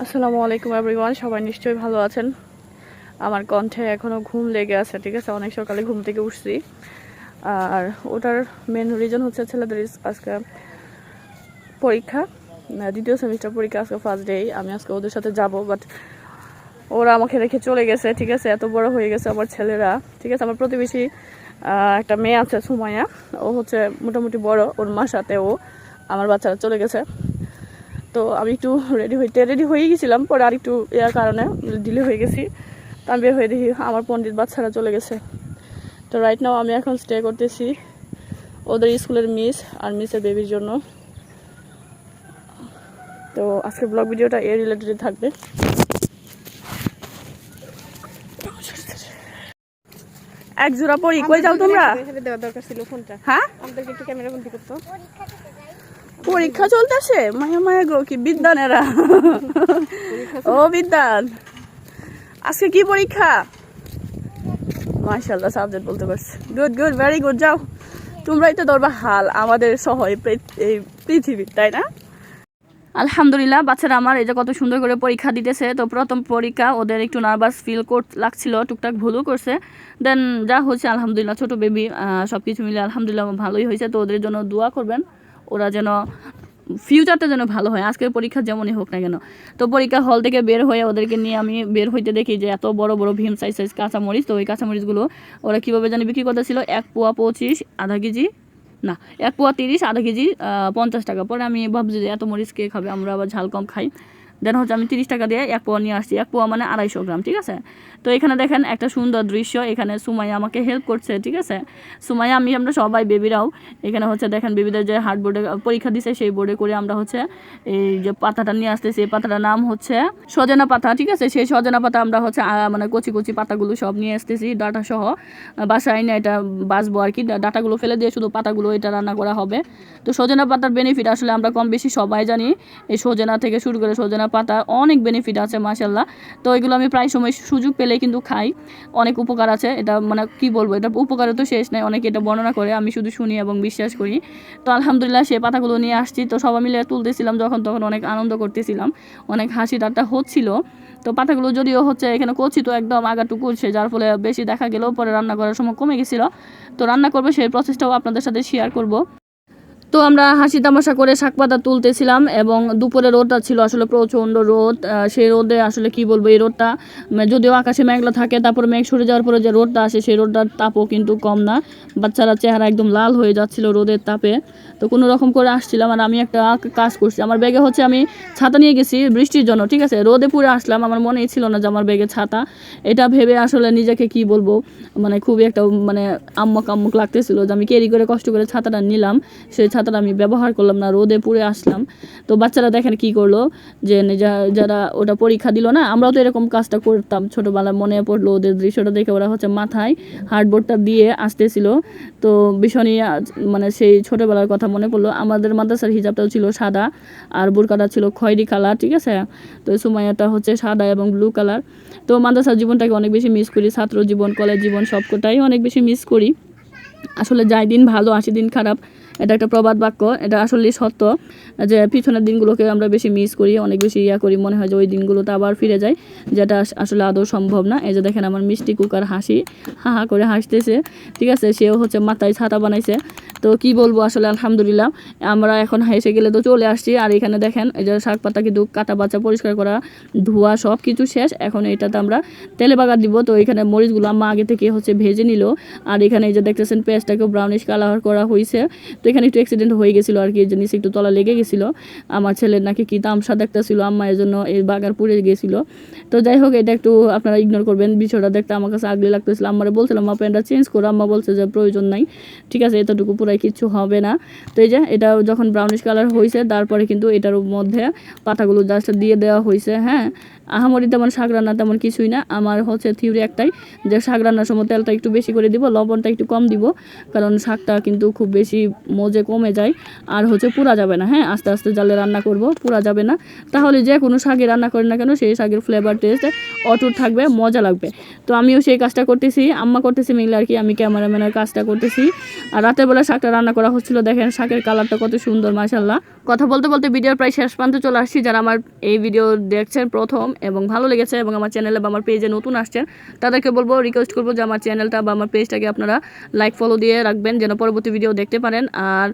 আসসালামু আলাইকুম এভরিওয়ান, সবাই নিশ্চয়ই ভালো আছেন। আমার কণ্ঠে এখনও ঘুম লেগে আছে, ঠিক আছে। অনেক সকালে ঘুম থেকে উঠছি, আর ওটার মেন রিজন হচ্ছে ছেলেদের আজকে পরীক্ষা, দ্বিতীয় সেমিস্টার পরীক্ষা। আজকে ফার্স্ট ডে, আমি আজকে ওদের সাথে যাব, বাট ওরা আমাকে রেখে চলে গেছে, ঠিক আছে। এত বড় হয়ে গেছে আমার ছেলেরা, ঠিক আছে। আমার প্রতিবেশী একটা মেয়ে আছে, সুমাইয়া, ও হচ্ছে মোটামুটি বড়, ওর মার সাথে ও আমার বাচ্চারা চলে গেছে। তো আমি একটু রেডি হয়ে গেছিলাম, পরে আর একটু এর কারণে ডিলে হয়ে গেছি। তো আমি বের হয়ে দেখি আমার পণ্ডিত বাচ্চারা চলে গেছে। তো রাইট নাও আমি এখন স্টে করতেছি ওদের স্কুলের মিস আর মিসের বেবির জন্য। তো আজকের ব্লগ ভিডিওটা এর রিলেটেড থাকবে। এক জোড়া পরি, কই যাও তোমরা? দেওয়া দরকার ছিল ফোনটা। হ্যাঁ, আমাদেরকে একটু ক্যামেরা বন্দি করতো। পরীক্ষা চলতেছে, মায়া মায়া গো, কি বিদ্যানেরা। ও বিদ্যান, আজকে কি পরীক্ষা? মাশাআল্লাহ, সাবজেক্ট বলতে পারছি। Good good, very good. যাও, তোমরাই তো ধরবা হাল আমাদের সহ এই পৃথিবীর, তাই না? আলহামদুলিল্লাহ, বাচ্চারা আমার এই যে কত সুন্দর করে পরীক্ষা দিতেছে। তো প্রথম পরীক্ষা, ওদের একটু নার্ভাস ফিল লাগছিল, টুকটাক ভুলও করছে। দেন যা হচ্ছে আলহামদুলিল্লাহ, ছোট বেবি, সব কিছু মিলে আলহামদুলিল্লাহ ভালোই হয়েছে। তো ওদের জন্য দোয়া করবেন, ওরা যেন ফিউচারটা যেন ভালো হয়, আজকের পরীক্ষা যেমনই হোক না কেন। তো পরীক্ষা হল থেকে বের হয়ে ওদেরকে নিয়ে আমি বের হইতে দেখি যে এত বড় বড় ভীম সাইজ কাঁচামরিচ। তো ওই কাঁচামরিচগুলো ওরা কীভাবে জানি বিক্রি করতেছিল, 1 পোয়া 25, আধা কেজি না, 1 পোয়া 30, আধা কেজি 50 টাকা। পরে আমি ভাবছি যে এত মরিচ কে খাবে, আমরা আবার ঝাল কম খাই। দেন হচ্ছে আমি 30 টাকা দিয়ে 1 পোয়া নিয়ে আসছি। 1 পোয়া মানে 250 গ্রাম, ঠিক আছে। তো এখানে দেখেন একটা সুন্দর দৃশ্য, এখানে সুমাইয়া আমাকে হেল্প করছে, ঠিক আছে। সুমাইয়া, আমরা সবাই বেবিরাও এখানে হচ্ছে দেখেন বেবিদের যে হার্ড বোর্ডে পরীক্ষা দিছে সেই বোর্ডে করে আমরা হচ্ছে এই যে পাতাটা নিয়ে আসতেছি। এই পাতাটার নাম হচ্ছে সজনা পাতা, ঠিক আছে। সেই সজনা পাতা আমরা হচ্ছে মানে কচি কচি পাতাগুলো সব নিয়ে আসতেছি, ডাটা সহ। বাসায় না এটা বাঁচবো আর কি, ডাটাগুলো ফেলে দিয়ে শুধু পাতাগুলো এটা রান্না করা হবে। তো সজনা পাতার বেনিফিট আসলে আমরা কম বেশি সবাই জানি। এই সজনা থেকে শুরু করে সজনা পাতা অনেক বেনিফিট আছে মাশাআল্লাহ। তো এগুলো আমি প্রায় সময় সুযোগ পেলেই কিন্তু খাই, অনেক উপকার আছে। এটা মানে কি বলবো, এটা উপকারে তো শেষ নেই, অনেকে এটা বর্ণনা করে, আমি শুধু শুনি এবং বিশ্বাস করি। তো আলহামদুলিল্লাহ সেই পাতাগুলো নিয়ে আসছি। তো সবাই মিলে তুলতেছিলাম যখন, তখন অনেক আনন্দ করতেছিলাম, অনেক হাসি ঠাট্টা হচ্ছিল। তো পাতাগুলো যদিও হচ্ছে এখানে করছি তো একদম আগাটুকু করছে, যার ফলে বেশি দেখা গেলেও পরে রান্না করার সময় কমে গেছিলো। তো রান্না করবো সেই প্রসেসটাও আপনাদের সাথে শেয়ার করব। তো আমরা হাসি তামাশা করে শাক পাতা তুলতেছিলাম, এবং দুপুরে রোদটা ছিল আসলে প্রচণ্ড রোদ। সেই রোদে আসলে কি বলবো, এই রোদটা যদিও আকাশে মেঘলা থাকে, তারপর মেঘ সরে যাওয়ার পরে যে রোদটা আসে সেই রোদটার তাপও কিন্তু কম না। বাচ্চারা চেহারা একদম লাল হয়ে যাচ্ছিল রোদের তাপে। তো কোনো রকম করে আসছিলাম, আর আমি একটা কাজ করছি, আমার ব্যাগে হচ্ছে আমি ছাতা নিয়ে গেছি বৃষ্টির জন্য, ঠিক আছে। রোদে পুরে আসলাম, আমার মনেই ছিল না যে আমার ব্যাগে ছাতা। এটা ভেবে আসলে নিজেকে কি বলবো, মানে খুবই একটা মানে আম্মক লাগতেছিল যে আমি ক্যারি করে কষ্ট করে ছাতাটা নিলাম, সেই ছাতাটা আমি ব্যবহার করলাম না, রোদে পুড়ে আসলাম। তো বাচ্চারা দেখেন কি করলো, যে যারা ওটা পরীক্ষা দিল না, আমরাও তো এরকম কাজটা করতাম ছোটোবেলায়, মনে পড়লো ওদের দৃশ্যটা দেখে। ওরা হচ্ছে মাথায় হার্ডবোর্ডটা দিয়ে আসতেছিল। তো ভীষণই মানে সেই ছোটোবেলার কথা মনে পড়লো। আমাদের মাদ্রাসার হিজাবটাও ছিল সাদা, আর বোরকাটা ছিল খয়েরি কালার, ঠিক আছে। তো সুমাইয়াটা হচ্ছে সাদা এবং ব্লু কালার। তো মাদ্রাসার জীবনটাকে অনেক বেশি মিস করি, ছাত্র জীবন, কলেজ জীবন সবকটাই অনেক বেশি মিস করি। আসলে যাই দিন ভালো, আসি দিন খারাপ, এটা একটা প্রবাদ বাক্য, এটা আসলে সত্য, যে পিছনের দিনগুলোকে আমরা বেশি মিস করি, অনেক বেশি করি, মনে হয় যে ওই দিনগুলোতে আবার ফিরে যায়, যেটা আসলে আদৌ সম্ভব না। এই যে দেখেন আমার মিষ্টি কুকার হাসি, হা হা করে হাসতেছে, ঠিক আছে। সেও হচ্ছে মাথায় ছাতা বানাইছে। তো কি বলবো আসলে আলহামদুলিল্লাহ, আমরা এখন হেসে গেলে তো চলে আসছি। আর এখানে দেখেন এই যে শাক পাতা কিন্তু কাটা বাচ্চা পরিষ্কার করা, ধোয়া সব কিছু শেষ। এখন এটাতে আমরা তেলে বাগার দিব। তো এখানে মরিচগুলো আম্মা আগে থেকে হচ্ছে ভেজে নিল। আর এখানে এই যে দেখতেছেন পেঁয়াজটাকেও ব্রাউনিশ কালার করা হয়েছে। তো এখানে একটু অ্যাক্সিডেন্ট হয়ে গেছিলো আর কি, এই জিনিস একটু তলা লেগে গেছিলো। আমার ছেলের নাকি কি তামসা দেখতেছিল, আম্মা এর জন্য এই বাগার পুড়ে গেছিলো। তো যাই হোক, এটা একটু আপনারা ইগনোর করবেন, বিষয়টা দেখতে আমার কাছে আগলি লাগতেছিল। আম্মারে বলছিলাম মা প্যান্টটা চেঞ্জ করো, আম্মা বলছে যে প্রয়োজন নাই, ঠিক আছে, এতটুকু পুরাই কিচ্ছু হবে না। তো এই যে এটা যখন ব্রাউনিশ কালার হয়েছে, তারপরে কিন্তু এটার মধ্যে পাতাগুলো জাস্ট দিয়ে দেওয়া হয়েছে, হ্যাঁ। আহামরি তেমন শাক রান্না তেমন কিছুই না। আমার হচ্ছে থিওরি একটাই যে শাক রান্নার সময় তেলটা একটু বেশি করে দিব, লবণটা একটু কম দিব, কারণ শাকটা কিন্তু খুব বেশি মজে কমে যায় আর হচ্ছে পুরা যাবে না। হ্যাঁ, আস্তে আস্তে জালে রান্না করব, পুরা যাবে না। তাহলে যে কোনো শাকে রান্না করেন না কেন সেই শাকের ফ্লেভার টেস্ট অটুট থাকবে, মজা লাগবে। তো আমিও সেই কাজটা করতেছি, আম্মা করতেছি মিলে আর কি, আমি ক্যামেরাম্যানের কাজটা করতেছি। আর রাতের বেলা শাকটা রান্না করা হচ্ছিল, দেখেন শাকের কালারটা কত সুন্দর মাশাআল্লাহ। কথা বলতে বলতে ভিডিওর প্রায় শেষ প্রান্তে চলে আসছি। যারা আমার এই ভিডিও দেখছেন প্রথম এবং ভালো লেগেছে এবং আমার চ্যানেলে বা আমার পেজে নতুন আসছেন, তাদেরকে বলবো, রিকোয়েস্ট করবো যে আমার চ্যানেলটা বা আমার পেজটাকে আপনারা লাইক ফলো দিয়ে রাখবেন যেন পরবর্তী ভিডিও দেখতে পারেন। আর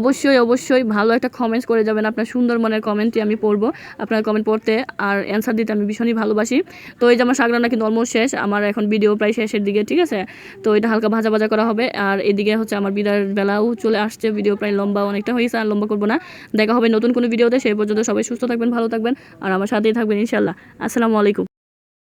অবশ্যই ভালো একটা কমেন্টস করে যাবেন, আপনার সুন্দর মনের কমেন্টই আমি পড়বো, আপনার কমেন্ট পড়তে আর অ্যান্সার দিতে আমি ভীষণই ভালোবাসি। তো এই যে আমার শাক রান্না কিন্তু অলমোস্ট শেষ, আমার এখন ভিডিও প্রায় শেষের দিকে, ঠিক আছে। তো এটা হালকা ভাজা ভাজা করা হবে। আর এদিকে হচ্ছে আমার বিদায়ের বেলাও চলে আসছে, ভিডিও প্রায় লম্বা অনেকটা হয়েছে, আর লম্বা করবো না। দেখা হবে নতুন কোনো ভিডিওতে, সেই পর্যন্ত সবাই সুস্থ থাকবেন, ভালো থাকবেন আর আমার সাথেই থাকবেন ইনশাল্লাহ। আসসালামু আলাইকুম।